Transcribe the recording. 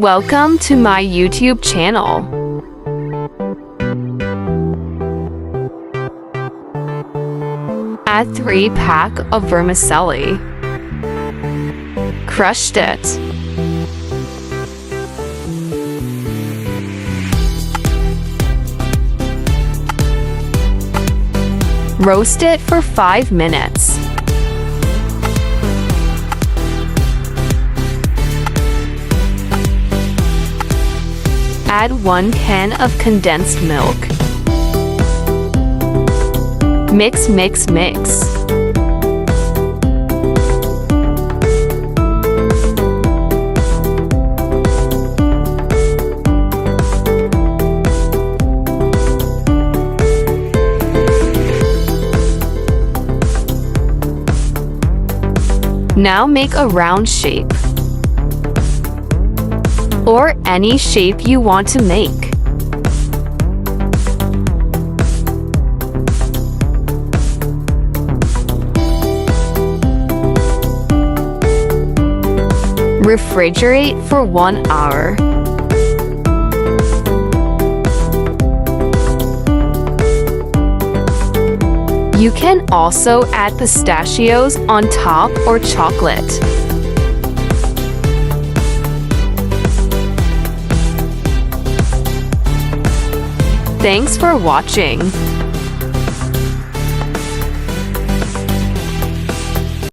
Welcome to my YouTube channel. Add 3 pack of vermicelli. Crushed it. Roast it for 5 minutes. Add 1 can of condensed milk. Mix, mix, mix. Now make a round shape, or any shape you want to make. Refrigerate for 1 hour. You can also add pistachios on top or chocolate. Thanks for watching.